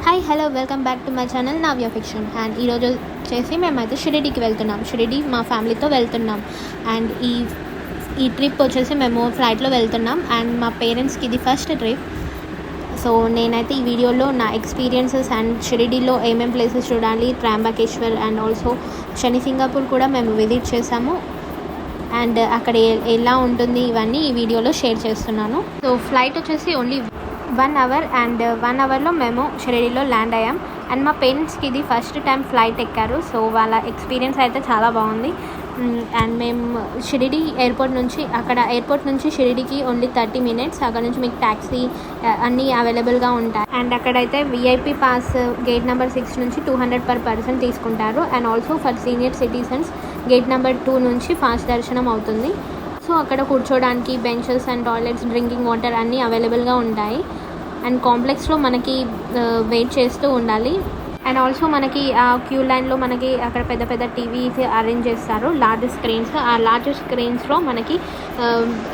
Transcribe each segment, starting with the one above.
Hi hello welcome back to my channel Navya fiction. And ఈరోజు వచ్చేసి మేమైతే షిరిడీకి వెళ్తున్నాం. షిరిడీ మా ఫ్యామిలీతో వెళ్తున్నాం. అండ్ ఈ ట్రిప్ వచ్చేసి మేము ఫ్లైట్లో వెళ్తున్నాం. అండ్ మా పేరెంట్స్కి ఇది ఫస్ట్ ట్రిప్. సో నేనైతే ఈ వీడియోలో నా ఎక్స్పీరియన్సెస్ అండ్ షిరిడీలో ఏమేమి ప్లేసెస్ చూడాలి, త్రయంబకేశ్వర్ అండ్ ఆల్సో శని సింగాపూర్ కూడా మేము విజిట్ చేసాము. అండ్ అక్కడ ఎలా ఉంటుంది ఇవన్నీ ఈ వీడియోలో షేర్ చేస్తున్నాను. సో ఫ్లైట్ వచ్చేసి ఓన్లీ 1 hour అండ్ 1 hourలో మేము షిరిడీలో ల్యాండ్ అయ్యాం. అండ్ మా పేరెంట్స్కి ఇది ఫస్ట్ టైం ఫ్లైట్ ఎక్కారు. సో వాళ్ళ ఎక్స్పీరియన్స్ అయితే చాలా బాగుంది. అండ్ మేము షిరిడీ ఎయిర్పోర్ట్ నుంచి షిరిడీకి ఓన్లీ 30 minutes. అక్కడ నుంచి మీకు ట్యాక్సీ అన్నీ అవైలబుల్గా ఉంటాయి. అండ్ అక్కడైతే విఐపి పాస్ గేట్ నెంబర్ 6 నుంచి 200 per person తీసుకుంటారు. And also for senior citizens gate number 2 నుంచి ఫాస్ట్ దర్శనం అవుతుంది. సో అక్కడ కూర్చోడానికి benches and toilets, drinking water అన్నీ అవైలబుల్గా ఉంటాయి. అండ్ కాంప్లెక్స్లో మనకి వెయిట్ చేస్తూ ఉండాలి. అండ్ ఆల్సో మనకి ఆ క్యూ లైన్లో మనకి అక్కడ పెద్ద పెద్ద టీవీస్ అరేంజ్ చేస్తారు, లార్జ్ స్క్రీన్స్. ఆ లార్జ్ స్క్రీన్స్లో మనకి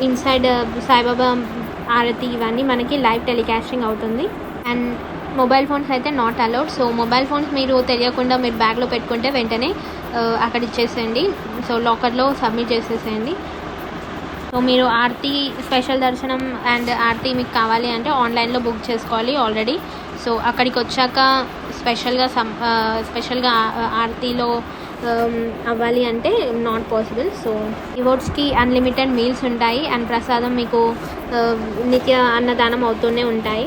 ఇన్సైడ్ సాయిబాబా ఆరతి ఇవన్నీ మనకి లైవ్ టెలికాస్టింగ్ అవుతుంది. అండ్ మొబైల్ ఫోన్స్ అయితే not allowed. So mobile phones మీరు తెలియకుండా మీరు బ్యాగ్లో పెట్టుకుంటే వెంటనే అక్కడ ఇచ్చేసేయండి. సో లాకర్లో సబ్మిట్ చేసేసేయండి. సో మీరు ఆర్తి స్పెషల్ దర్శనం అండ్ ఆర్తి మీకు కావాలి అంటే ఆన్లైన్లో బుక్ చేసుకోవాలి ఆల్రెడీ. సో అక్కడికి వచ్చాక స్పెషల్గా ఆర్తిలో అవ్వాలి అంటే నాట్ పాసిబుల్. సో రివార్డ్స్కి అన్లిమిటెడ్ మీల్స్ ఉంటాయి. అండ్ ప్రసాదం మీకు నిత్య అన్నదానం అవుతూనే ఉంటాయి.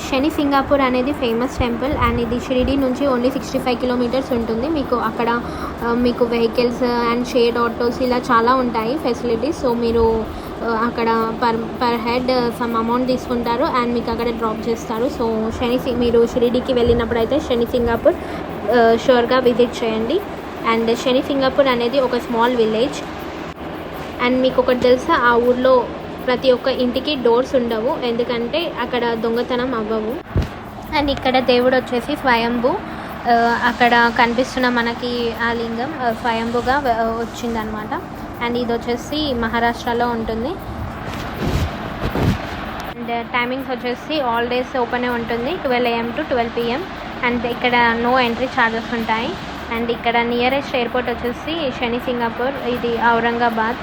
శని సింగాపూర్ అనేది ఫేమస్ టెంపుల్. అండ్ ఇది షిరిడీ నుంచి ఓన్లీ 65 kilometers ఉంటుంది. మీకు అక్కడ మీకు వెహికల్స్ అండ్ షేర్డ్ ఆటోస్ ఇలా చాలా ఉంటాయి ఫెసిలిటీస్. సో మీరు అక్కడ పర్ హెడ్ సమ్ అమౌంట్ తీసుకుంటారు అండ్ మీకు అక్కడ డ్రాప్ చేస్తారు. సో మీరు షిరిడీకి వెళ్ళినప్పుడు అయితే శని సింగాపూర్ షూర్గా విజిట్ చేయండి. అండ్ శని సింగాపూర్ అనేది ఒక స్మాల్ విలేజ్. అండ్ మీకు ఒకటి తెలుసా, ఆ ఊర్లో ప్రతి ఒక్క ఇంటికి డోర్స్ ఉండవు, ఎందుకంటే అక్కడ దొంగతనం అవ్వవు. అండ్ ఇక్కడ దేవుడు వచ్చేసి స్వయంభూ. అక్కడ కనిపిస్తున్న మనకి ఆ లింగం స్వయంభూగా వచ్చిందనమాట. అండ్ ఇది వచ్చేసి మహారాష్ట్రలో ఉంటుంది. అండ్ టైమింగ్స్ వచ్చేసి ఆల్ డేస్ ఓపెనే ఉంటుంది, 12 AM to 12 PM. అండ్ ఇక్కడ నో ఎంట్రీ ఛార్జెస్ ఉంటాయి. అండ్ ఇక్కడ నియరెస్ట్ ఎయిర్పోర్ట్ వచ్చేసి శని సింగాపూర్, ఇది ఔరంగాబాద్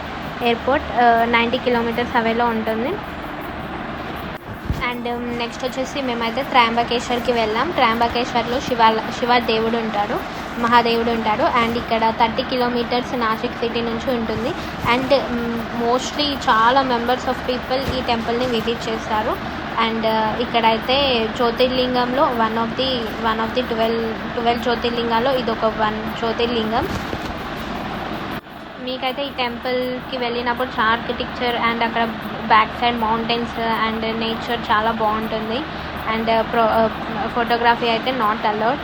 ఎయిర్పోర్ట్ 90 kilometers అవేలో ఉంటుంది. అండ్ నెక్స్ట్ వచ్చేసి మేమైతే త్రయంబకేశ్వర్కి వెళ్ళాం. త్రయంబకేశ్వర్లో శివ దేవుడు ఉంటాడు, మహాదేవుడు ఉంటాడు. అండ్ ఇక్కడ 30 kilometers నాసిక్ సిటీ నుంచి ఉంటుంది. అండ్ మోస్ట్లీ చాలా మెంబర్స్ ఆఫ్ పీపుల్ ఈ టెంపుల్ని విజిట్ చేస్తారు. అండ్ ఇక్కడైతే జ్యోతిర్లింగంలో వన్ ఆఫ్ ది 12 జ్యోతిర్లింగాల్లో ఇది ఒక 1 జ్యోతిర్లింగం. మీకైతే ఈ టెంపుల్కి వెళ్ళినప్పుడు చాలా ఆర్కిటెక్చర్ అండ్ అక్కడ back side mountains and nature చాలా బాగుంటుంది. అండ్ ఫోటోగ్రఫీ అయితే నాట్ అలౌడ్.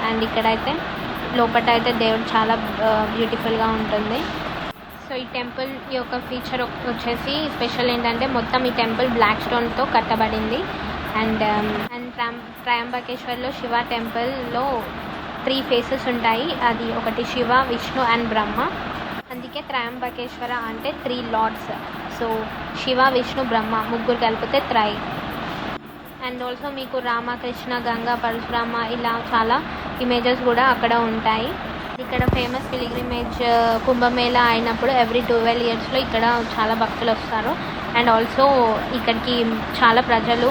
అండ్ ఇక్కడైతే లోపల అయితే దేవుడు చాలా బ్యూటిఫుల్గా ఉంటుంది. సో ఈ టెంపుల్ యొక్క ఫీచర్ వచ్చేసి స్పెషల్ ఏంటంటే మొత్తం ఈ టెంపుల్ బ్లాక్ స్టోన్తో కట్టబడింది. అండ్ త్రయంబకేశ్వర్లో శివ టెంపుల్లో 3 faces ఉంటాయి. అది ఒకటి శివ, విష్ణు అండ్ బ్రహ్మ. అందుకే త్రయంబకేశ్వర అంటే 3 lords. సో శివ, విష్ణు, బ్రహ్మ ముగ్గురు కలిపితే త్రై. అండ్ ఆల్సో మీకు రామకృష్ణ, గంగా, పరశురామ ఇలా చాలా ఇమేజెస్ కూడా అక్కడ ఉంటాయి. ఇక్కడ ఫేమస్ పిలిగ్రిమేజ్ కుంభమేళా అయినప్పుడు ఎవ్రీ 12 yearsలో ఇక్కడ చాలా భక్తులు వస్తారు. అండ్ ఆల్సో ఇక్కడికి చాలా ప్రజలు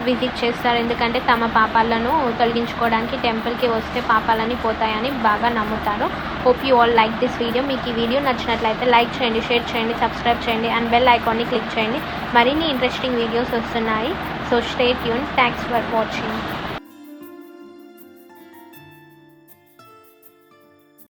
విజిట్ చేస్తారు, ఎందుకంటే తమ పాపాలను తొలగించుకోవడానికి టెంపుల్కి వస్తే పాపాలని పోతాయని బాగా నమ్ముతారు. Hope you all like this video. మీకు ఈ వీడియో నచ్చినట్లయితే లైక్ చేయండి, షేర్ చేయండి, సబ్స్క్రైబ్ చేయండి అండ్ బెల్ ఐకాన్ని క్లిక్ చేయండి. మరిన్ని ఇంట్రెస్టింగ్ వీడియోస్ వస్తున్నాయి. So stay tune. Thanks for watching.